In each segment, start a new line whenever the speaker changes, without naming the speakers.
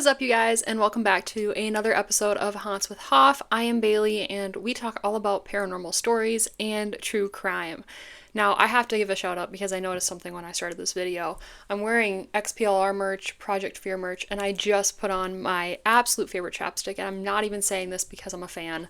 What is up, you guys, and welcome back to another episode of Haunts with Hoff. I am Bailey, and we talk all about paranormal stories and true crime. Now, I have to give a shout out because I noticed something when I started this video. I'm wearing XPLR merch, Project Fear merch, and I just put on my absolute favorite chapstick, and I'm not even saying this because I'm a fan,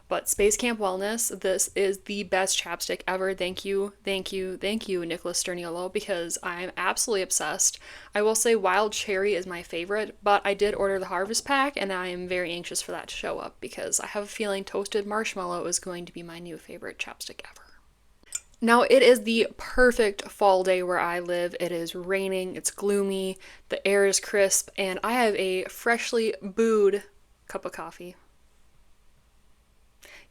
but Space Camp Wellness, this is the best chapstick ever. Thank you, thank you, thank you, Nicholas Sturniolo, because I'm absolutely obsessed. I will say Wild Cherry is my favorite, but I did order the Harvest Pack, and I am very anxious for that to show up, because I have a feeling Toasted Marshmallow is going to be my new favorite chapstick ever. Now, it is the perfect fall day where I live. It is raining, it's gloomy, the air is crisp, and I have a freshly brewed cup of coffee.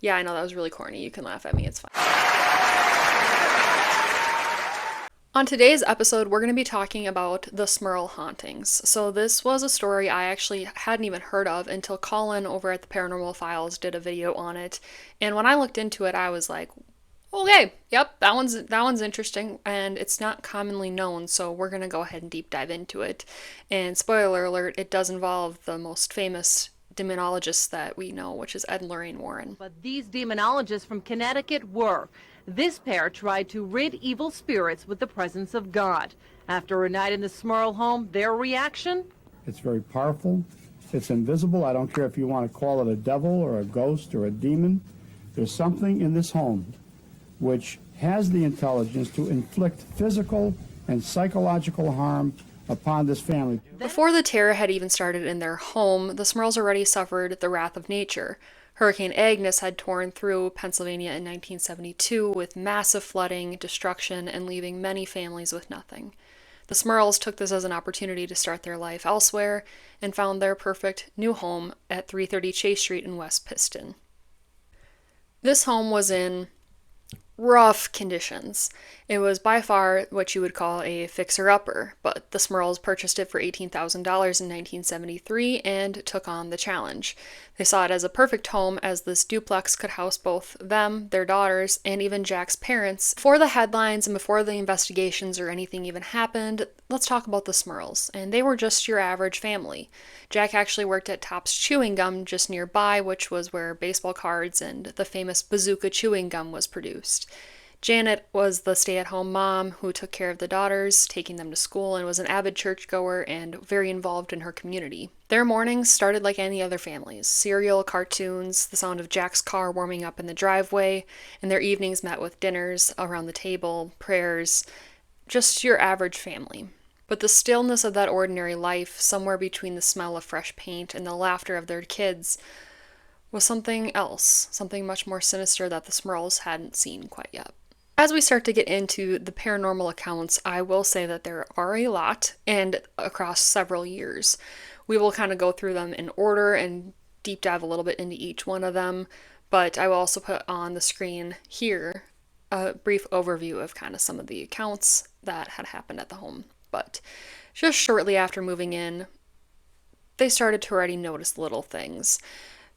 Yeah, I know that was really corny. You can laugh at me, it's fine. On today's episode, we're going to be talking about the Smurl hauntings. So this was a story I actually hadn't even heard of until Colin over at the Paranormal Files did a video on it. And when I looked into it, I was like, okay, yep, that one's interesting, and it's not commonly known, so we're going to go ahead and deep dive into it. And spoiler alert, it does involve the most famous demonologists that we know, which is Ed and Lorraine Warren.
But these demonologists from Connecticut were. This pair tried to rid evil spirits with the presence of God. After a night in the Smurl home, their reaction?
It's very powerful. It's invisible. I don't care if you want to call it a devil or a ghost or a demon. There's something in this home which has the intelligence to inflict physical and psychological harm upon this family.
Before the terror had even started in their home, the Smurls already suffered the wrath of nature. Hurricane Agnes had torn through Pennsylvania in 1972 with massive flooding, destruction, and leaving many families with nothing. The Smurls took this as an opportunity to start their life elsewhere and found their perfect new home at 330 Chase Street in West Piston. This home was in rough conditions. It was by far what you would call a fixer-upper, but the Smurls purchased it for $18,000 in 1973 and took on the challenge. They saw it as a perfect home, as this duplex could house both them, their daughters, and even Jack's parents. Before the headlines and before the investigations or anything even happened, let's talk about the Smurls, and they were just your average family. Jack actually worked at Topps Chewing Gum just nearby, which was where baseball cards and the famous Bazooka chewing gum was produced. Janet was the stay-at-home mom who took care of the daughters, taking them to school, and was an avid churchgoer and very involved in her community. Their mornings started like any other family's: cereal, cartoons, the sound of Jack's car warming up in the driveway, and their evenings met with dinners around the table, prayers, just your average family. But the stillness of that ordinary life, somewhere between the smell of fresh paint and the laughter of their kids, was something else, something much more sinister that the Smurls hadn't seen quite yet. As we start to get into the paranormal accounts, I will say that there are a lot, and across several years. We will kind of go through them in order and deep dive a little bit into each one of them, but I will also put on the screen here a brief overview of kind of some of the accounts that had happened at the home. But just shortly after moving in, they started to already notice little things.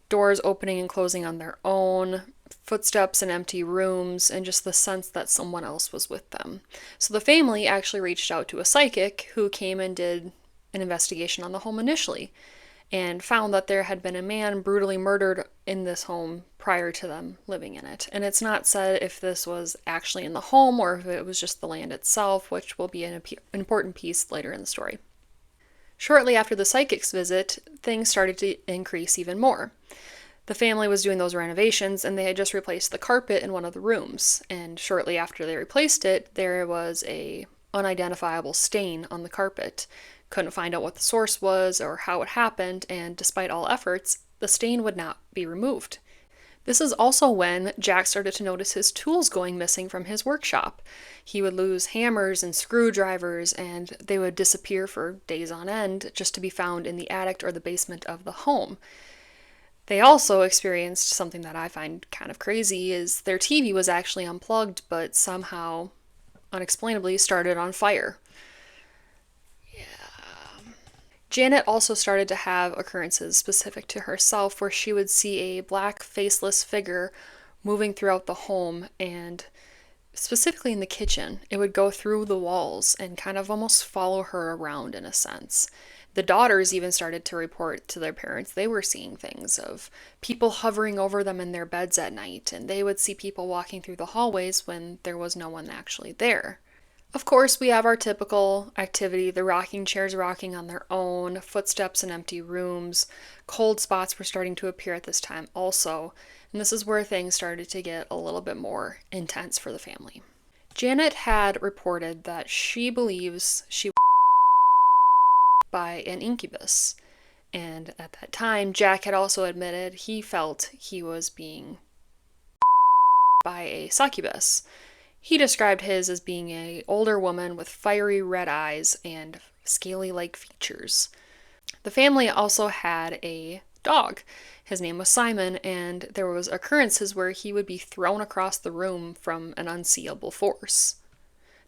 Doors opening and closing on their own, footsteps in empty rooms, and just the sense that someone else was with them. So the family actually reached out to a psychic who came and did an investigation on the home initially, and found that there had been a man brutally murdered in this home prior to them living in it. And it's not said if this was actually in the home or if it was just the land itself, which will be an important piece later in the story. Shortly after the psychic's visit, things started to increase even more. The family was doing those renovations, and they had just replaced the carpet in one of the rooms. And shortly after they replaced it, there was a unidentifiable stain on the carpet. Couldn't find out what the source was or how it happened, and despite all efforts, the stain would not be removed. This is also when Jack started to notice his tools going missing from his workshop. He would lose hammers and screwdrivers, and they would disappear for days on end, just to be found in the attic or the basement of the home. They also experienced something that I find kind of crazy, is their TV was actually unplugged, but somehow, unexplainably, started on fire. Janet also started to have occurrences specific to herself where she would see a black, faceless figure moving throughout the home, and specifically in the kitchen. It would go through the walls and kind of almost follow her around in a sense. The daughters even started to report to their parents they were seeing things of people hovering over them in their beds at night, and they would see people walking through the hallways when there was no one actually there. Of course, we have our typical activity, the rocking chairs rocking on their own, footsteps in empty rooms. Cold spots were starting to appear at this time also, and this is where things started to get a little bit more intense for the family. Janet had reported that she believes she was by an incubus, and at that time, Jack had also admitted he felt he was being by a succubus. He described his as being an older woman with fiery red eyes and scaly-like features. The family also had a dog. His name was Simon, and there was occurrences where he would be thrown across the room from an unseeable force.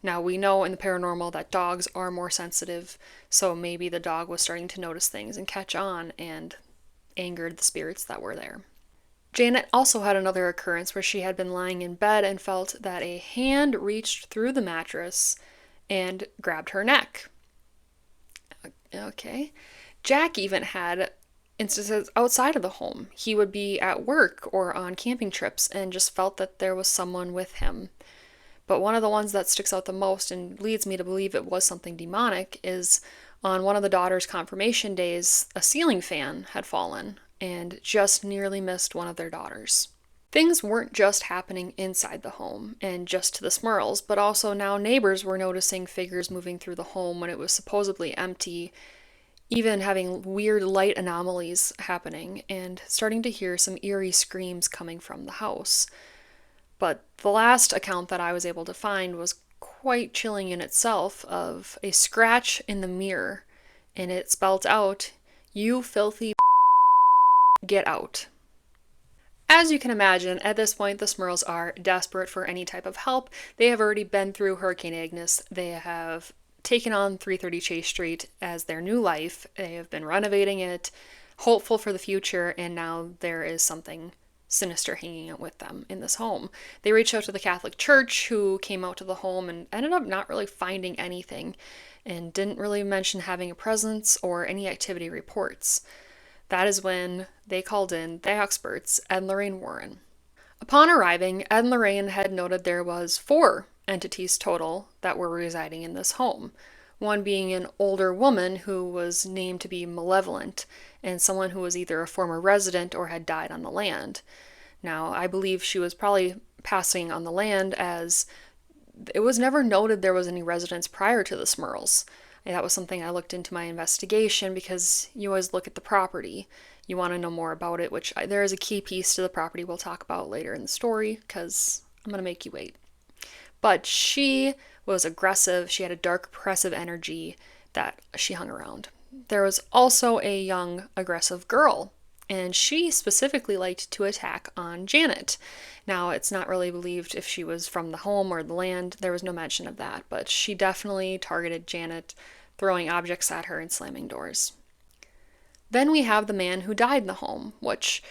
Now, we know in the paranormal that dogs are more sensitive, so maybe the dog was starting to notice things and catch on and angered the spirits that were there. Janet also had another occurrence where she had been lying in bed and felt that a hand reached through the mattress and grabbed her neck. Okay. Jack even had instances outside of the home. He would be at work or on camping trips and just felt that there was someone with him. But one of the ones that sticks out the most and leads me to believe it was something demonic is on one of the daughters' confirmation days, a ceiling fan had fallen and just nearly missed one of their daughters. Things weren't just happening inside the home and just to the Smurls, but also now neighbors were noticing figures moving through the home when it was supposedly empty, even having weird light anomalies happening and starting to hear some eerie screams coming from the house. But the last account that I was able to find was quite chilling in itself, of a scratch in the mirror, and it spelled out, "You filthy get out." As you can imagine, at this point, the Smurls are desperate for any type of help. They have already been through Hurricane Agnes. They have taken on 330 Chase Street as their new life. They have been renovating it, hopeful for the future, and now there is something sinister hanging out with them in this home. They reached out to the Catholic Church, who came out to the home and ended up not really finding anything, and didn't really mention having a presence or any activity reports. That is when they called in the experts, Ed and Lorraine Warren. Upon arriving, Ed and Lorraine had noted there was 4 entities total that were residing in this home. One being an older woman who was named to be malevolent, and someone who was either a former resident or had died on the land. Now, I believe she was probably passing on the land, as it was never noted there was any residents prior to the Smurls. And that was something I looked into my investigation, because you always look at the property. You want to know more about it, which there is a key piece to the property we'll talk about later in the story, because I'm going to make you wait. But she was aggressive. She had a dark, oppressive energy that she hung around. There was also a young, aggressive girl, and she specifically liked to attack on Janet. Now, it's not really believed if she was from the home or the land. There was no mention of that, but she definitely targeted Janet, throwing objects at her and slamming doors. Then we have the man who died in the home, which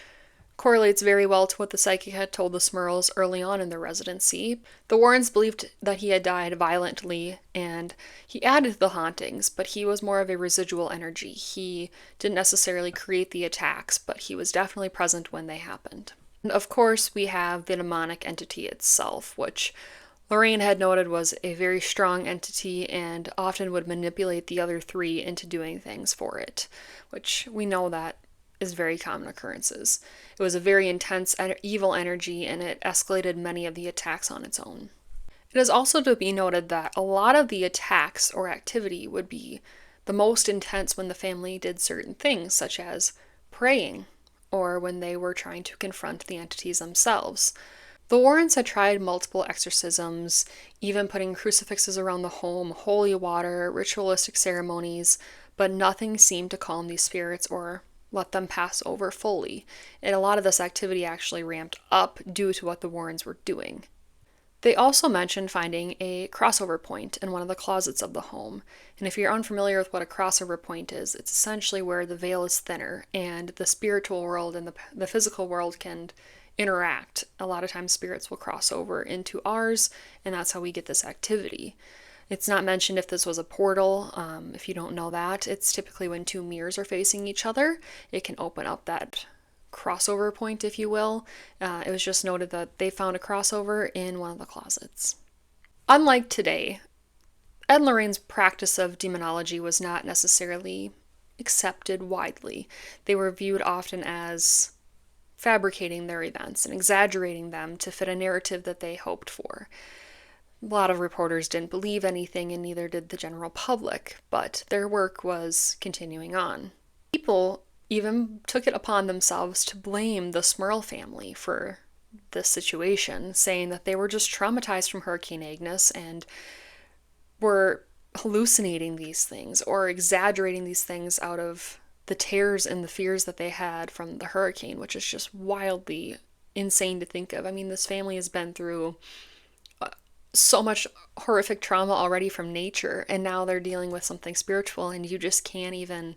correlates very well to what the psychic had told the Smurls early on in their residency. The Warrens believed that he had died violently, and he added to the hauntings, but he was more of a residual energy. He didn't necessarily create the attacks, but he was definitely present when they happened. And of course, we have the demonic entity itself, which Lorraine had noted was a very strong entity and often would manipulate the other 3 into doing things for it, which we know that is very common occurrences. It was a very intense evil energy, and it escalated many of the attacks on its own. It is also to be noted that a lot of the attacks or activity would be the most intense when the family did certain things, such as praying, or when they were trying to confront the entities themselves. The Warrens had tried multiple exorcisms, even putting crucifixes around the home, holy water, ritualistic ceremonies, but nothing seemed to calm these spirits or let them pass over fully, and a lot of this activity actually ramped up due to what the Warrens were doing. They also mentioned finding a crossover point in one of the closets of the home, and if you're unfamiliar with what a crossover point is, it's essentially where the veil is thinner and the spiritual world and the physical world can interact. A lot of times spirits will cross over into ours, and that's how we get this activity. It's not mentioned if this was a portal. If you don't know that, it's typically when two mirrors are facing each other, it can open up that crossover point, if you will. It was just noted that they found a crossover in one of the closets. Unlike today, Ed and Lorraine's practice of demonology was not necessarily accepted widely. They were viewed often as fabricating their events and exaggerating them to fit a narrative that they hoped for. A lot of reporters didn't believe anything, and neither did the general public, but their work was continuing on. People even took it upon themselves to blame the Smurl family for this situation, saying that they were just traumatized from Hurricane Agnes and were hallucinating these things or exaggerating these things out of the terrors and the fears that they had from the hurricane, which is just wildly insane to think of. I mean, this family has been through so much horrific trauma already from nature, and now they're dealing with something spiritual, and you just can't even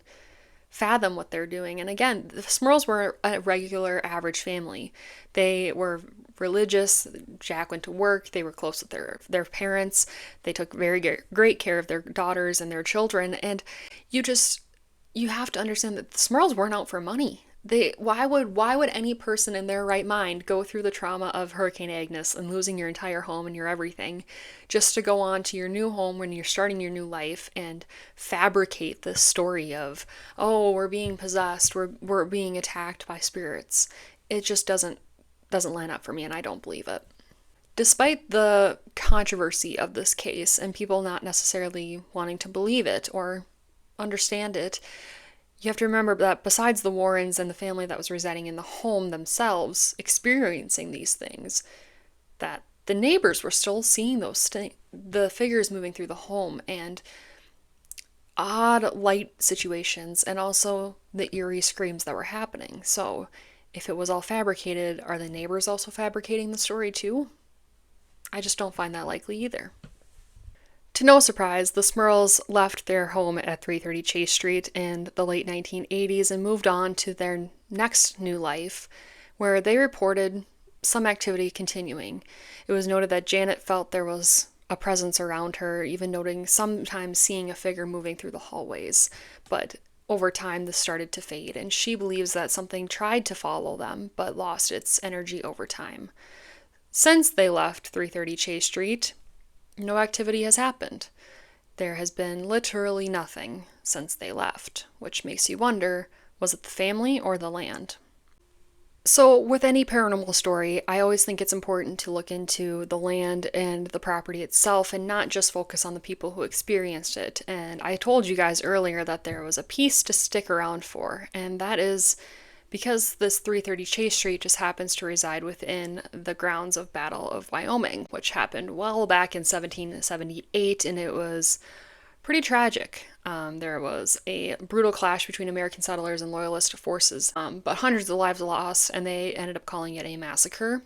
fathom what they're doing. And again, the Smurls were a regular average family. They were religious. Jack went to work. They were close with their parents. They took very great care of their daughters and their children. And you have to understand that the Smurls weren't out for money. Why would any person in their right mind go through the trauma of Hurricane Agnes and losing your entire home and your everything just to go on to your new home when you're starting your new life and fabricate this story of, oh, we're being possessed, we're being attacked by spirits? It just doesn't line up for me, and I don't believe it. Despite the controversy of this case and people not necessarily wanting to believe it or understand it, you have to remember that besides the Warrens and the family that was residing in the home themselves experiencing these things, that the neighbors were still seeing the figures moving through the home and odd light situations and also the eerie screams that were happening. So if it was all fabricated, are the neighbors also fabricating the story too? I just don't find that likely either. To no surprise, the Smurls left their home at 330 Chase Street in the late 1980s and moved on to their next new life, where they reported some activity continuing. It was noted that Janet felt there was a presence around her, even noting sometimes seeing a figure moving through the hallways. But over time, this started to fade, and she believes that something tried to follow them, but lost its energy over time. Since they left 330 Chase Street, no activity has happened. There has been literally nothing since they left, which makes you wonder, was it the family or the land? So, with any paranormal story, I always think it's important to look into the land and the property itself and not just focus on the people who experienced it. And I told you guys earlier that there was a piece to stick around for, and that is because this 330 Chase Street just happens to reside within the grounds of Battle of Wyoming, which happened well back in 1778, and it was pretty tragic. There was a brutal clash between American settlers and Loyalist forces, but hundreds of lives lost, and they ended up calling it a massacre.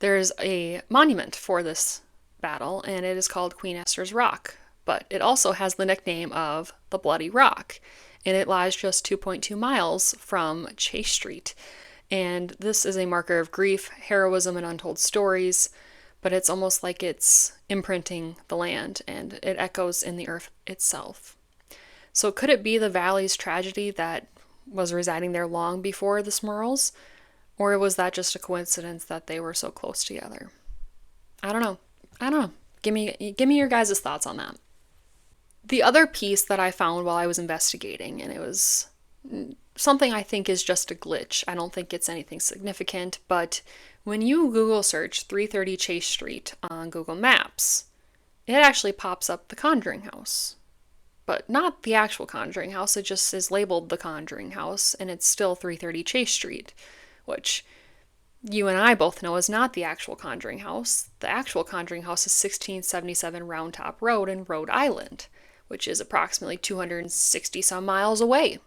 There's a monument for this battle, and it is called Queen Esther's Rock, but it also has the nickname of the Bloody Rock, and it lies just 2.2 miles from Chase Street. And this is a marker of grief, heroism, and untold stories, but it's almost like it's imprinting the land, and it echoes in the earth itself. So could it be the valley's tragedy that was residing there long before the Smurls? Or was that just a coincidence that they were so close together? I don't know. Give me your guys' thoughts on that. The other piece that I found while I was investigating, and it was something I think is just a glitch. I don't think it's anything significant, but when you Google search 330 Chase Street on Google Maps, it actually pops up the Conjuring House. But not the actual Conjuring House, it just is labeled the Conjuring House, and it's still 330 Chase Street, which you and I both know is not the actual Conjuring House. The actual Conjuring House is 1677 Round Top Road in Rhode Island, which is approximately 260 some miles away.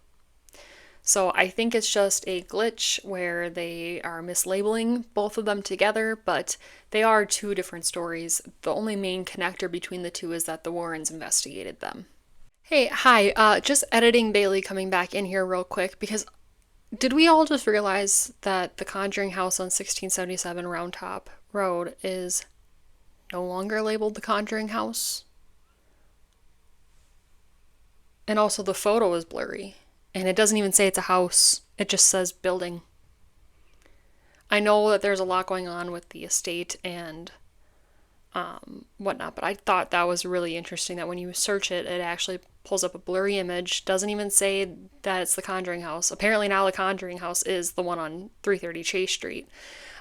So I think it's just a glitch where they are mislabeling both of them together, but they are two different stories. The only main connector between the two is that the Warrens investigated them. Hey, hi, just editing Bailey coming back in here real quick, because did we all just realize that the Conjuring House on 1677 Round Top Road is no longer labeled the Conjuring House? And also, the photo is blurry. And it doesn't even say it's a house, it just says building. I know that there's a lot going on with the estate and whatnot, but I thought that was really interesting that when you search it, it actually pulls up a blurry image. Doesn't even say that it's the Conjuring house. Apparently now the Conjuring house is the one on 330 Chase Street.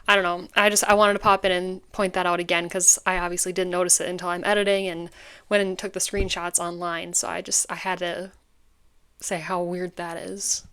I don't know. I wanted to pop in and point that out again because I obviously didn't notice it until I'm editing and went and took the screenshots online. So I had to say how weird that is.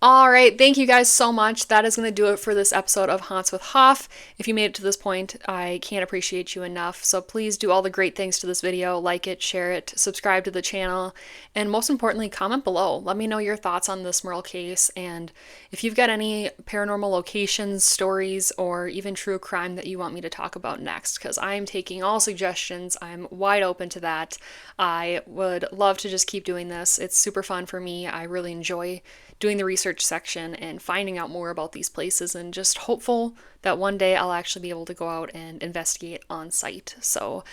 All right, thank you guys so much. That is going to do it for this episode of Haunts with Hoff. If you made it to this point, I can't appreciate you enough. So please do all the great things to this video, like it, share it, subscribe to the channel, and most importantly, comment below. Let me know your thoughts on this Smurl case, and if you've got any paranormal locations, stories, or even true crime that you want me to talk about next, because I'm taking all suggestions. I'm wide open to that. I would love to just keep doing this. It's super fun for me. I really enjoy doing the research section and finding out more about these places, and just hopeful that one day I'll actually be able to go out and investigate on site. So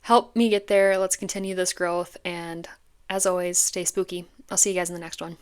help me get there. Let's continue this growth. And as always, stay spooky. I'll see you guys in the next one.